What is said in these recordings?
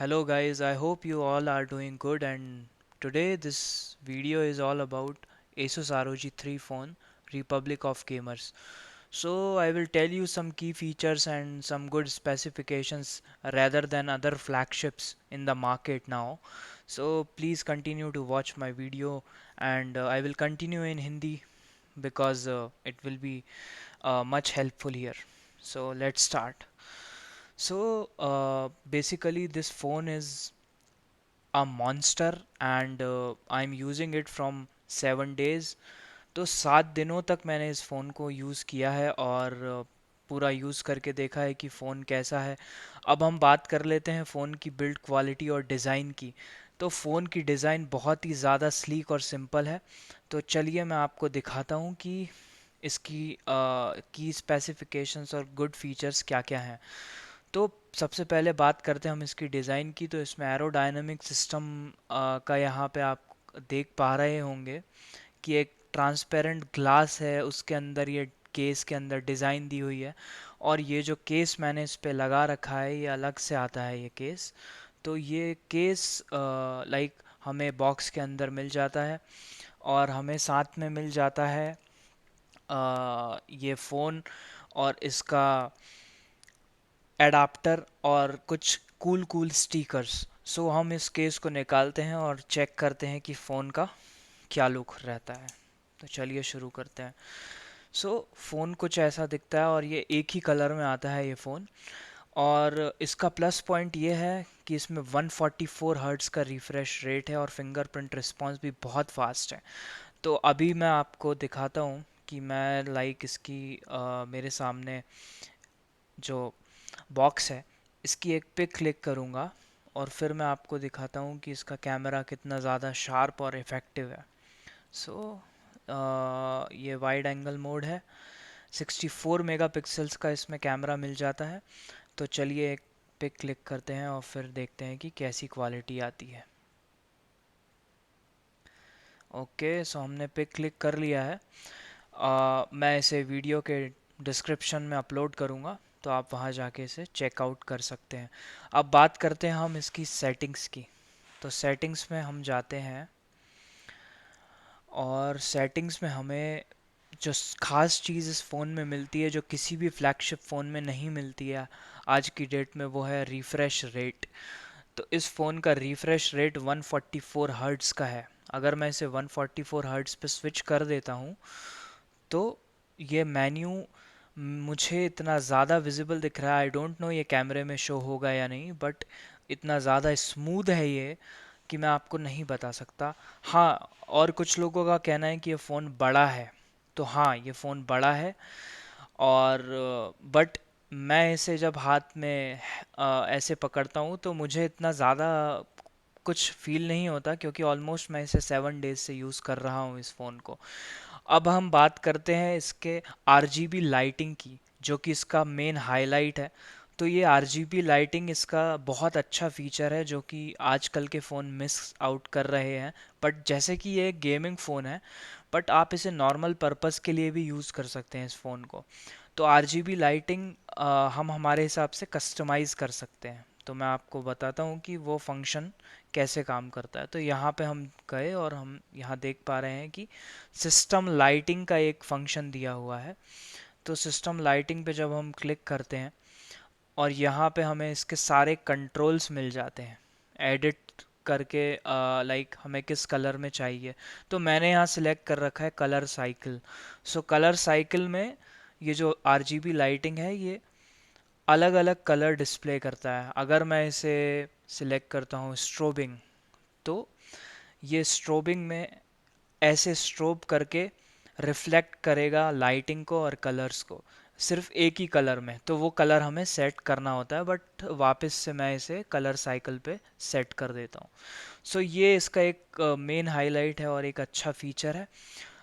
Hello guys, I hope you all are doing good, and today this video is all about Asus ROG 3 phone, Republic of Gamers. So I will tell you some key features and some good specifications rather than other flagships in the market now. So please continue to watch my video, and I will continue in Hindi because it will be much helpful here. So let's start. So basically this phone is a monster and I'm using it from 7 days. तो 7 दिनों तक मैंने इस phone को use किया है और पूरा यूज़ करके देखा है कि फ़ोन कैसा है। अब हम बात कर लेते हैं फ़ोन की बिल्ड क्वालिटी और डिज़ाइन की। तो फ़ोन की डिज़ाइन बहुत ही ज़्यादा स्लीक और सिंपल है। तो चलिए मैं आपको दिखाता हूँ कि इसकी की स्पेसिफिकेशंस और गुड फीचर्स क्या क्या हैं। तो सबसे पहले बात करते हैं हम इसकी डिज़ाइन की। तो इसमें एरोडायनामिक सिस्टम का यहाँ पे आप देख पा रहे होंगे कि एक ट्रांसपेरेंट ग्लास है, उसके अंदर ये केस के अंदर डिज़ाइन दी हुई है। और ये जो केस मैंने इस पे लगा रखा है ये अलग से आता है ये केस। तो ये केस लाइक हमें बॉक्स के अंदर मिल जाता है और हमें साथ में मिल जाता है ये फ़ोन और इसका एडाप्टर और कुछ कूल कूल स्टिकर्स। सो हम इस केस को निकालते हैं और चेक करते हैं कि फ़ोन का क्या लुक रहता है। तो चलिए शुरू करते हैं। सो फ़ोन कुछ ऐसा दिखता है और ये एक ही कलर में आता है ये फ़ोन। और इसका प्लस पॉइंट ये है कि इसमें 144 हर्ट्ज़ का रिफ़्रेश रेट है और फिंगरप्रिंट रिस्पांस भी बहुत फास्ट है। तो अभी मैं आपको दिखाता हूँ कि मैं लाइक इसकी मेरे सामने जो बॉक्स है इसकी एक पिक क्लिक करूँगा और फिर मैं आपको दिखाता हूँ कि इसका कैमरा कितना ज़्यादा शार्प और इफ़ेक्टिव है। सो ये वाइड एंगल मोड है। 64 मेगापिक्सल्स का इसमें कैमरा मिल जाता है। तो चलिए एक पिक क्लिक करते हैं और फिर देखते हैं कि कैसी क्वालिटी आती है। ओके, सो हमने पिक क्लिक कर लिया है। मैं इसे वीडियो के डिस्क्रिप्शन में अपलोड करूँगा, तो आप वहाँ जाके इसे चेकआउट कर सकते हैं। अब बात करते हैं हम इसकी सेटिंग्स की। तो सेटिंग्स में हम जाते हैं और सेटिंग्स में हमें जो ख़ास चीज़ इस फ़ोन में मिलती है जो किसी भी फ्लैगशिप फ़ोन में नहीं मिलती है आज की डेट में, वो है रिफ़्रेश रेट। तो इस फ़ोन का रिफ़्रेश रेट 144 हर्ट्ज़ का है। अगर मैं इसे 144 हर्ट्ज़ पे स्विच कर देता हूँ तो ये मेन्यू मुझे इतना ज़्यादा विजिबल दिख रहा है। आई डोंट नो ये कैमरे में शो होगा या नहीं, बट इतना ज़्यादा स्मूथ है ये कि मैं आपको नहीं बता सकता। हाँ, और कुछ लोगों का कहना है कि ये फ़ोन बड़ा है। तो हाँ, ये फ़ोन बड़ा है और बट मैं इसे जब हाथ में ऐसे पकड़ता हूँ तो मुझे इतना ज़्यादा कुछ फील नहीं होता, क्योंकि ऑलमोस्ट मैं इसे 7 डेज से यूज़ कर रहा हूँ इस फ़ोन को। अब हम बात करते हैं इसके आरजीबी लाइटिंग की, जो कि इसका मेन हाईलाइट है। तो ये आरजीबी लाइटिंग इसका बहुत अच्छा फीचर है जो कि आजकल के फ़ोन मिस आउट कर रहे हैं। बट जैसे कि ये एक गेमिंग फ़ोन है, बट आप इसे नॉर्मल पर्पस के लिए भी यूज़ कर सकते हैं इस फ़ोन को। तो आरजीबी लाइटिंग हम हमारे हिसाब से कस्टमाइज़ कर सकते हैं। तो मैं आपको बताता हूँ कि वो फंक्शन कैसे काम करता है। तो यहाँ पे हम गए और हम यहाँ देख पा रहे हैं कि सिस्टम लाइटिंग का एक फंक्शन दिया हुआ है। तो सिस्टम लाइटिंग पे जब हम क्लिक करते हैं और यहाँ पे हमें इसके सारे कंट्रोल्स मिल जाते हैं एडिट करके, लाइक हमें किस कलर में चाहिए। तो मैंने यहाँ सिलेक्ट कर रखा है कलर साइकिल। सो कलर साइकिल में ये जो आरजीबी लाइटिंग है ये अलग अलग कलर डिस्प्ले करता है। अगर मैं इसे सिलेक्ट करता हूँ स्ट्रोबिंग, तो ये स्ट्रोबिंग में ऐसे स्ट्रोब करके रिफ्लेक्ट करेगा लाइटिंग को और कलर्स को सिर्फ एक ही कलर में। तो वो कलर हमें सेट करना होता है, बट वापस से मैं इसे कलर साइकिल पे सेट कर देता हूँ। सो ये इसका एक मेन हाईलाइट है और एक अच्छा फीचर है।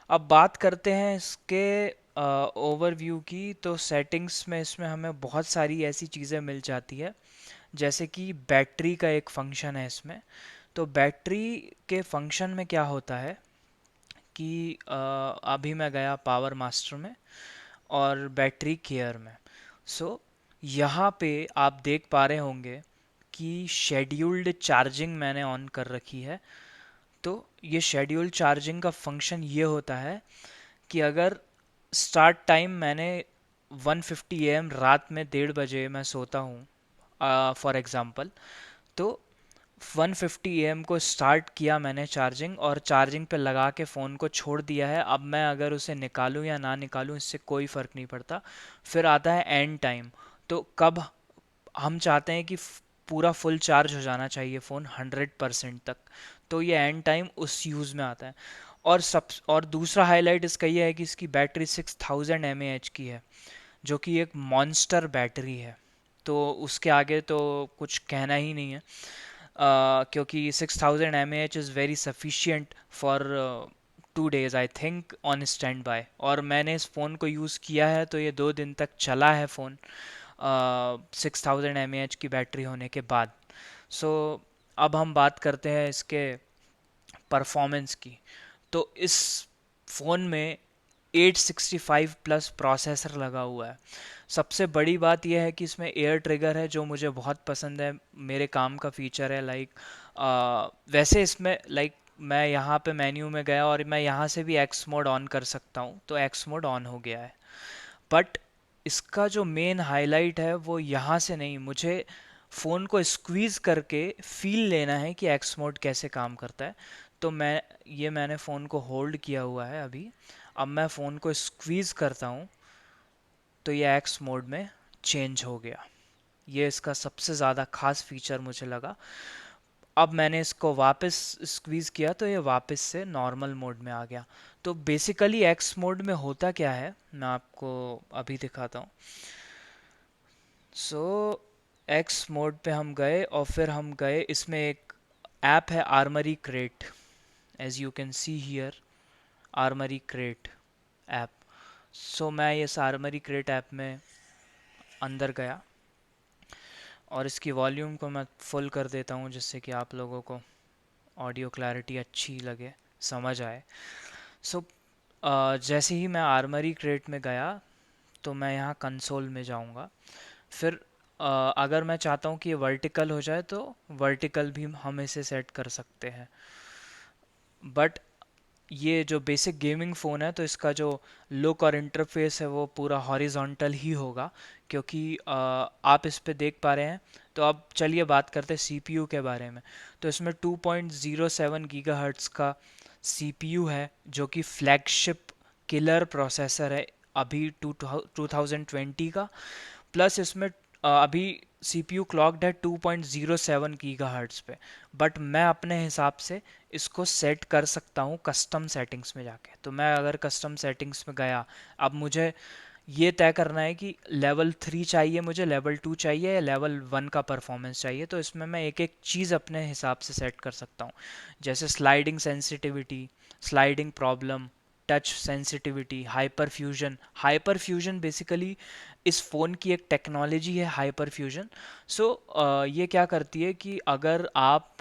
अब बात करते हैं इसके ओवरव्यू की। तो सेटिंग्स में इसमें हमें बहुत सारी ऐसी चीज़ें मिल जाती है, जैसे कि बैटरी का एक फंक्शन है इसमें। तो बैटरी के फंक्शन में क्या होता है कि अभी मैं गया पावर मास्टर में और बैटरी केयर में। सो यहाँ पे आप देख पा रहे होंगे कि शेड्यूल्ड चार्जिंग मैंने ऑन कर रखी है। तो ये शेड्यूल्ड चार्जिंग का फंक्शन ये होता है कि अगर स्टार्ट टाइम मैंने 1:50 AM रात में 1:30 बजे मैं सोता हूँ फॉर एग्ज़ाम्पल, तो 1:50 AM को स्टार्ट किया मैंने चार्जिंग, और चार्जिंग पे लगा के फ़ोन को छोड़ दिया है। अब मैं अगर उसे निकालूं या ना निकालूं इससे कोई फ़र्क नहीं पड़ता। फिर आता है एंड टाइम। तो कब हम चाहते हैं कि पूरा फुल चार्ज हो जाना चाहिए फ़ोन 100% तक, तो ये एंड टाइम उस यूज़ में आता है। और दूसरा हाईलाइट इसका ये है कि इसकी बैटरी 6000 mAh की है, जो कि एक मॉन्स्टर बैटरी है। तो उसके आगे तो कुछ कहना ही नहीं है, क्योंकि 6000 mAh is very sufficient for 2 days I think on stand by. और मैंने इस फ़ोन को यूज़ किया है तो ये 2 दिन तक चला है फ़ोन 6000 mAh की बैटरी होने के बाद। सो अब हम बात करते हैं इसके परफॉर्मेंस की। तो इस फ़ोन में 865 प्लस प्रोसेसर लगा हुआ है। सबसे बड़ी बात यह है कि इसमें एयर ट्रिगर है, जो मुझे बहुत पसंद है, मेरे काम का फीचर है। वैसे इसमें मैं यहाँ पे मेन्यू में गया और मैं यहाँ से भी एक्स मोड ऑन कर सकता हूँ, तो एक्स मोड ऑन हो गया है। बट इसका जो मेन हाईलाइट है वो यहाँ से नहीं, मुझे फ़ोन को स्क्वीज़ करके फील लेना है कि एक्स मोड कैसे काम करता है। तो मैंने फ़ोन को होल्ड किया हुआ है अभी। अब मैं फ़ोन को स्क्वीज़ करता हूँ तो ये एक्स मोड में चेंज हो गया। ये इसका सबसे ज़्यादा ख़ास फीचर मुझे लगा। अब मैंने इसको वापस स्क्वीज़ किया तो ये वापस से नॉर्मल मोड में आ गया। तो बेसिकली एक्स मोड में होता क्या है मैं आपको अभी दिखाता हूँ। सो एक्स मोड पे हम गए और फिर हम गए, इसमें एक ऐप है Armoury Crate, as you can see here, Armoury Crate app. So मैं इस आर्मरी क्रेट ऐप में अंदर गया और इसकी वॉल्यूम को मैं फुल कर देता हूँ जिससे कि आप लोगों को ऑडियो क्लैरिटी अच्छी लगे, समझ आए। सो जैसे ही मैं आर्मरी क्रेट में गया तो मैं यहाँ कंसोल में जाऊँगा। फिर अगर मैं चाहता हूँ कि ये वर्टिकल हो जाए तो वर्टिकल भी हम इसे सेट कर सकते हैं। बट ये जो बेसिक गेमिंग फ़ोन है तो इसका जो लुक और इंटरफेस है वो पूरा हॉरिजॉन्टल ही होगा, क्योंकि आप इस पे देख पा रहे हैं। तो अब चलिए बात करते हैं सीपीयू के बारे में। तो इसमें 2.07 गीगाहर्ट्ज़ का सीपीयू है, जो कि फ्लैगशिप किलर प्रोसेसर है अभी 2020 का। प्लस इसमें अभी सीपीयू क्लॉक्ड है 2.07 गीगाहर्ट्ज़ पे। बट मैं अपने हिसाब से इसको सेट कर सकता हूँ कस्टम सेटिंग्स में जाके। तो मैं अगर कस्टम सेटिंग्स में गया, अब मुझे ये तय करना है कि लेवल 3 चाहिए मुझे, लेवल 2 चाहिए या लेवल 1 का परफॉर्मेंस चाहिए। तो इसमें मैं एक एक चीज़ अपने हिसाब से सेट कर सकता हूँ, जैसे sliding sensitivity, sliding problem, touch sensitivity, hyper fusion. Hyper fusion basically इस फ़ोन की एक टेक्नोलॉजी है, हाइपर फ्यूजन। सो ये क्या करती है कि अगर आप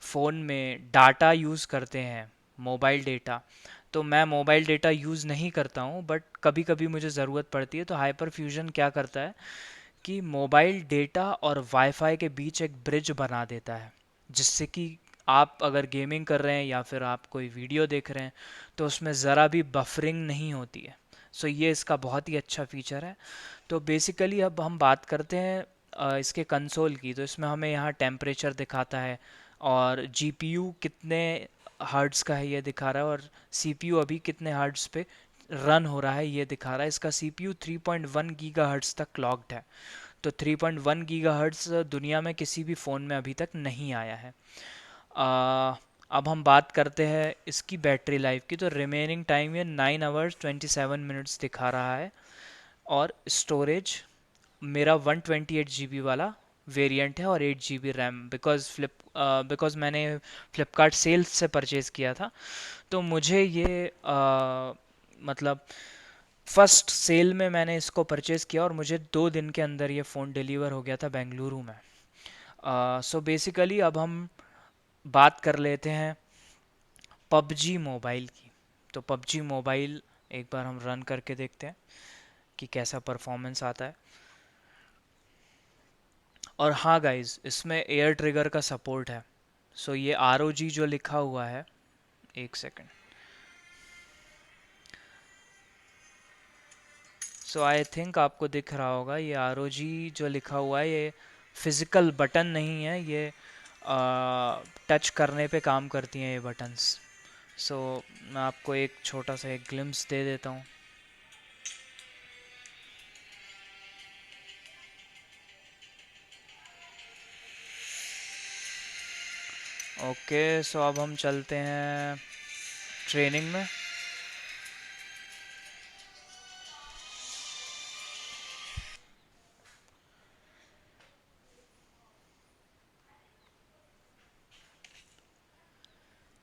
फ़ोन में डाटा यूज़ करते हैं, मोबाइल डेटा, तो मैं मोबाइल डेटा यूज़ नहीं करता हूँ बट कभी कभी मुझे ज़रूरत पड़ती है। तो हाइपर फ्यूजन क्या करता है कि मोबाइल डेटा और वाईफाई के बीच एक ब्रिज बना देता है, जिससे कि आप अगर गेमिंग कर रहे हैं या फिर आप कोई वीडियो देख रहे हैं तो उसमें ज़रा भी बफरिंग नहीं होती है। सो ये इसका बहुत ही अच्छा फीचर है। तो बेसिकली अब हम बात करते हैं इसके कंसोल की। तो इसमें हमें यहाँ टेम्परेचर दिखाता है और जीपीयू कितने हर्ट्ज़ का है ये दिखा रहा है, और सीपीयू अभी कितने हर्ट्ज़ पे रन हो रहा है ये दिखा रहा है। इसका सीपीयू 3.1 गीगाहर्ट्ज़ तक क्लॉक्ड है। तो 3.1 गीगाहर्ट्ज़ दुनिया में किसी भी फ़ोन में अभी तक नहीं आया है। अब हम बात करते हैं इसकी बैटरी लाइफ की। तो रिमेनिंग टाइम ये 9 आवर्स 27 मिनट्स दिखा रहा है। और स्टोरेज मेरा 128 GB वाला वेरिएंट है और 8 GB रैम, बिकॉज़ मैंने फ्लिपकार्ट सेल्स से परचेज़ किया था। तो मुझे ये मतलब फर्स्ट सेल में मैंने इसको परचेज़ किया और मुझे 2 दिन के अंदर ये फ़ोन डिलीवर हो गया था बेंगलुरु में। सो बेसिकली अब हम बात कर लेते हैं पबजी मोबाइल की। तो पबजी मोबाइल एक बार हम रन करके देखते हैं कि कैसा परफॉर्मेंस आता है। और हाँ गाइज, इसमें एयर ट्रिगर का सपोर्ट है। सो ये ROG जो लिखा हुआ है, एक सेकेंड। सो आई थिंक आपको दिख रहा होगा, ये ROG जो लिखा हुआ है, ये फिजिकल बटन नहीं है, ये टच करने पे काम करती हैं ये बटन्स। सो मैं आपको एक छोटा सा एक ग्लिम्स दे देता हूँ। ओके, सो अब हम चलते हैं ट्रेनिंग में।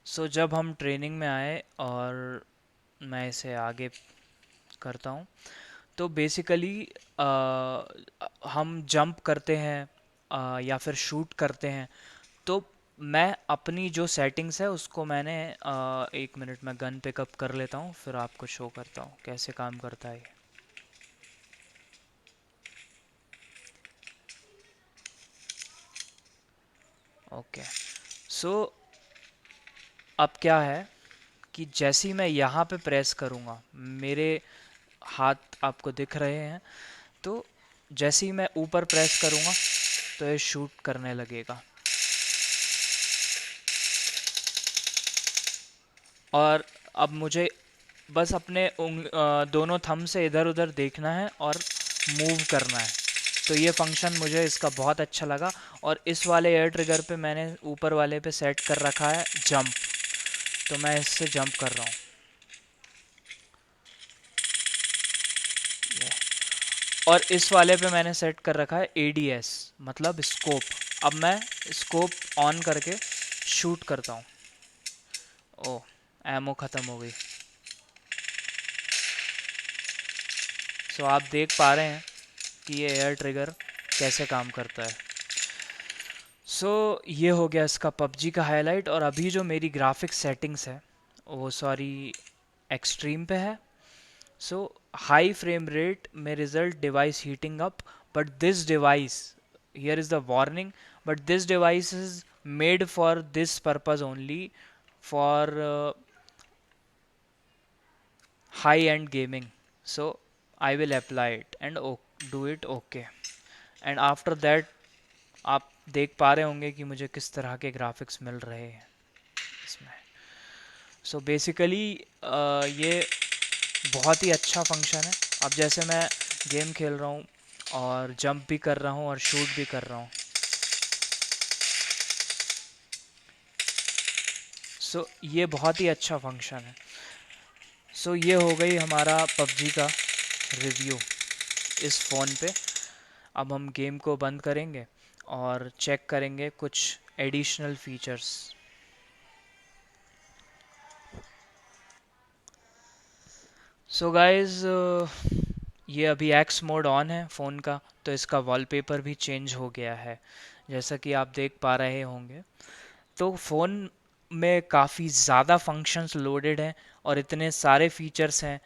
सो जब हम ट्रेनिंग में आए और मैं इसे आगे करता हूँ, तो बेसिकली हम जंप करते हैं या फिर शूट करते हैं। तो मैं अपनी जो सेटिंग्स है उसको मैंने 1 मिनट में गन पिकअप कर लेता हूँ, फिर आपको शो करता हूँ कैसे काम करता है ये। ओके, सो अब क्या है कि जैसे ही मैं यहाँ पे प्रेस करूँगा, मेरे हाथ आपको दिख रहे हैं, तो जैसे ही मैं ऊपर प्रेस करूँगा तो ये शूट करने लगेगा। और अब मुझे बस अपने दोनों थंब से इधर उधर देखना है और मूव करना है। तो ये फंक्शन मुझे इसका बहुत अच्छा लगा। और इस वाले एयर ट्रिगर पे मैंने ऊपर वाले पे सेट कर रखा है जंप, तो मैं इससे जंप कर रहा हूँ। और इस वाले पे मैंने सेट कर रखा है ADS, मतलब स्कोप। अब मैं स्कोप ऑन करके शूट करता हूँ। ओ, एमो ख़त्म हो गई। सो आप देख पा रहे हैं कि ये एयर ट्रिगर कैसे काम करता है। सो ये हो गया इसका पबजी का हाईलाइट। और अभी जो मेरी ग्राफिक्स सेटिंग्स है वो सॉरी एक्सट्रीम पे है। सो हाई फ्रेम रेट में result device heating up, but this device, here is the warning, but this device is made for this purpose only, for high end gaming. So I will apply it and do it okay. And after that आप देख पा रहे होंगे कि मुझे किस तरह के ग्राफिक्स मिल रहे हैं इसमें। सो बेसिकली ये बहुत ही अच्छा फंक्शन है। अब जैसे मैं गेम खेल रहा हूँ और जंप भी कर रहा हूँ और शूट भी कर रहा हूँ। सो ये बहुत ही अच्छा फंक्शन है। सो ये हो गई हमारा पबजी का रिव्यू इस फ़ोन पे। अब हम गेम को बंद करेंगे और चेक करेंगे कुछ एडिशनल फीचर्स। सो गाइस, ये अभी एक्स मोड ऑन है फ़ोन का, तो इसका वॉलपेपर भी चेंज हो गया है, जैसा कि आप देख पा रहे होंगे। तो फ़ोन में काफ़ी ज़्यादा फंक्शंस लोडेड हैं और इतने सारे फीचर्स हैं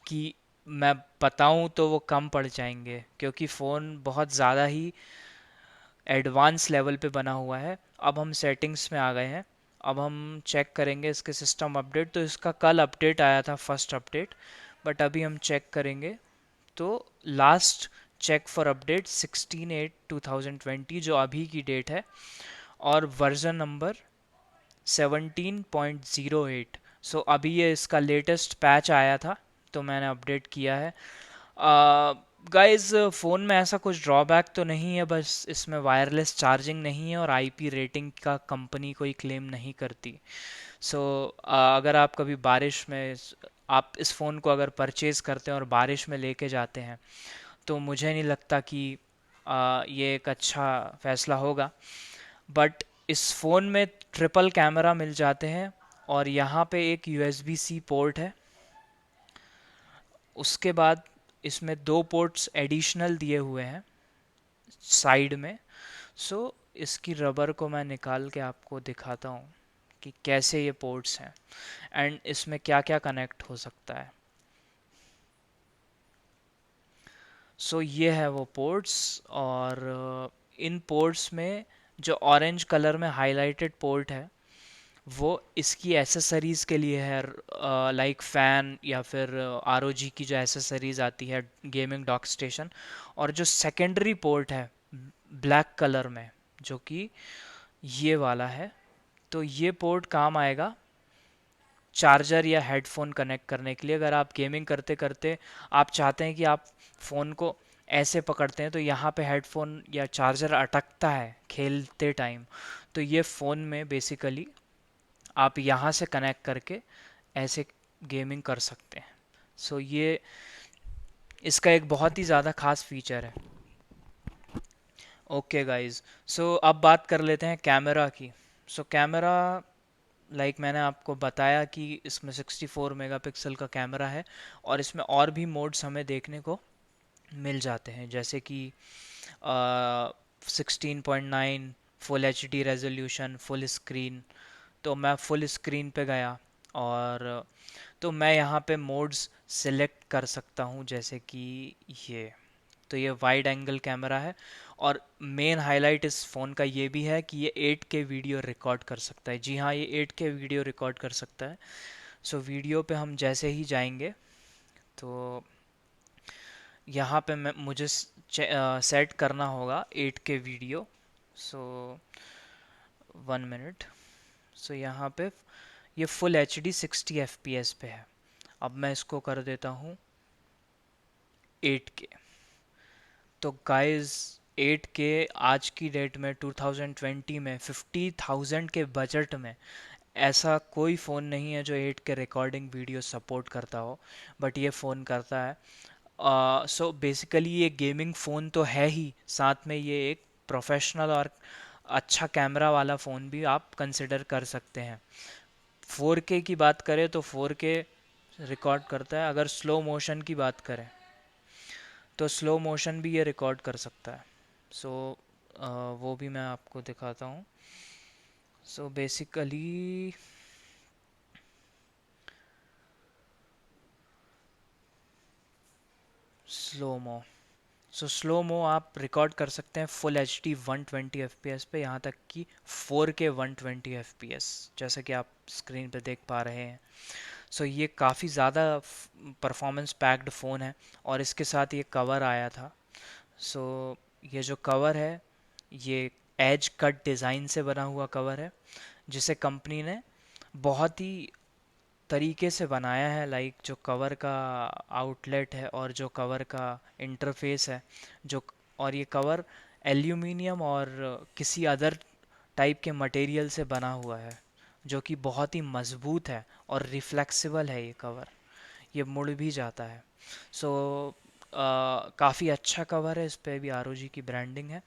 कि मैं बताऊं तो वो कम पड़ जाएंगे, क्योंकि फ़ोन बहुत ज़्यादा ही एडवांस लेवल पे बना हुआ है। अब हम सेटिंग्स में आ गए हैं। अब हम चेक करेंगे इसके सिस्टम अपडेट। तो इसका कल अपडेट आया था, फर्स्ट अपडेट, बट अभी हम चेक करेंगे तो लास्ट चेक फॉर अपडेट 16/8/2020 जो अभी की डेट है, और वर्जन नंबर 17.08। सो अभी ये इसका लेटेस्ट पैच आया था, तो मैंने अपडेट किया है। गाइस, फ़ोन में ऐसा कुछ ड्रॉबैक तो नहीं है, बस इसमें वायरलेस चार्जिंग नहीं है और IP रेटिंग का कंपनी कोई क्लेम नहीं करती। सो अगर आप कभी बारिश में आप इस फ़ोन को अगर परचेज़ करते हैं और बारिश में लेके जाते हैं, तो मुझे नहीं लगता कि ये एक अच्छा फ़ैसला होगा। बट इस फ़ोन में ट्रिपल कैमरा मिल जाते हैं और यहाँ पे एक USB-C पोर्ट है। उसके बाद इसमें 2 पोर्ट्स एडिशनल दिए हुए हैं साइड में। सो इसकी रबर को मैं निकाल के आपको दिखाता हूँ कि कैसे ये पोर्ट्स हैं एंड इसमें क्या क्या कनेक्ट हो सकता है। सो ये है वो पोर्ट्स। और इन पोर्ट्स में जो ऑरेंज कलर में हाईलाइटेड पोर्ट है वो इसकी एसेसरीज़ के लिए है, लाइक फ़ैन या फिर आरओजी की जो एसेसरीज़ आती है, गेमिंग डॉक स्टेशन। और जो सेकेंडरी पोर्ट है ब्लैक कलर में, जो कि ये वाला है, तो ये पोर्ट काम आएगा चार्जर या हेडफोन कनेक्ट करने के लिए। अगर आप गेमिंग करते करते आप चाहते हैं कि आप फ़ोन को ऐसे पकड़ते हैं तो यहाँ पे हेडफोन या चार्जर अटकता है खेलते टाइम, तो ये फ़ोन में बेसिकली आप यहाँ से कनेक्ट करके ऐसे गेमिंग कर सकते हैं। सो ये इसका एक बहुत ही ज़्यादा ख़ास फीचर है। ओके गाइस, सो अब बात कर लेते हैं कैमरा की। सो कैमरा, लाइक मैंने आपको बताया कि इसमें 64 मेगापिक्सल का कैमरा है, और इसमें और भी मोड्स हमें देखने को मिल जाते हैं, जैसे कि 16.9 full H D resolution, full screen. तो मैं फुल स्क्रीन पे गया, और तो मैं यहाँ पे मोड्स सिलेक्ट कर सकता हूँ, जैसे कि ये, तो ये वाइड एंगल कैमरा है। और मेन हाईलाइट इस फ़ोन का ये भी है कि ये 8K वीडियो रिकॉर्ड कर सकता है। जी हाँ, ये 8K वीडियो रिकॉर्ड कर सकता है। सो वीडियो पे हम जैसे ही जाएंगे, तो यहाँ पे मुझे सेट करना होगा 8K वीडियो। सो 1 मिनट। सो यहाँ पे ये फुल एच डी 60 FPS पे है। अब मैं इसको कर देता हूँ 8K। तो गाइस, 8K आज की डेट में 2020 में 50,000 के बजट में ऐसा कोई फ़ोन नहीं है जो 8K रिकॉर्डिंग वीडियो सपोर्ट करता हो, बट ये फ़ोन करता है। सो बेसिकली ये गेमिंग फ़ोन तो है ही, साथ में ये एक प्रोफेशनल और अच्छा कैमरा वाला फ़ोन भी आप कंसिडर कर सकते हैं। 4K की बात करें तो 4K रिकॉर्ड करता है। अगर स्लो मोशन की बात करें तो स्लो मोशन भी ये रिकॉर्ड कर सकता है। सो वो भी मैं आपको दिखाता हूँ। सो बेसिकली स्लोमो, सो स्लोमो आप रिकॉर्ड कर सकते हैं फुल एच डी 120 FPS पे, यहाँ तक कि 4K 120 FPS, जैसा कि आप स्क्रीन पे देख पा रहे हैं। सो ये काफ़ी ज़्यादा परफॉर्मेंस पैक्ड फ़ोन है, और इसके साथ ये कवर आया था। सो ये जो कवर है, ये एज कट डिज़ाइन से बना हुआ कवर है, जिसे कंपनी ने बहुत ही तरीके से बनाया है। लाइक जो कवर का आउटलेट है और जो कवर का इंटरफेस है, जो, और ये कवर एल्यूमिनियम और किसी अदर टाइप के मटेरियल से बना हुआ है, जो कि बहुत ही मज़बूत है और रिफ्लेक्सिबल है। ये कवर ये मुड़ भी जाता है। सो काफ़ी अच्छा कवर है, इस पे भी ROG की ब्रांडिंग है।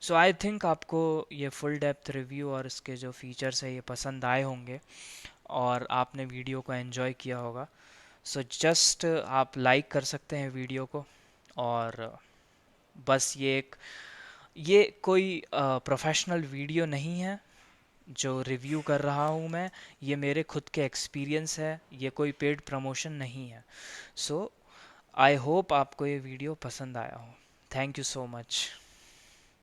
सो आई थिंक आपको ये फुल डेप्थ रिव्यू और इसके जो फीचर्स है ये पसंद आए होंगे, और आपने वीडियो को एंजॉय किया होगा। सो जस्ट आप लाइक कर सकते हैं वीडियो को। और बस ये कोई प्रोफेशनल वीडियो नहीं है जो रिव्यू कर रहा हूँ मैं, ये मेरे खुद के एक्सपीरियंस है, ये कोई पेड प्रमोशन नहीं है। सो आई होप आपको ये वीडियो पसंद आया हो। Thank you so much.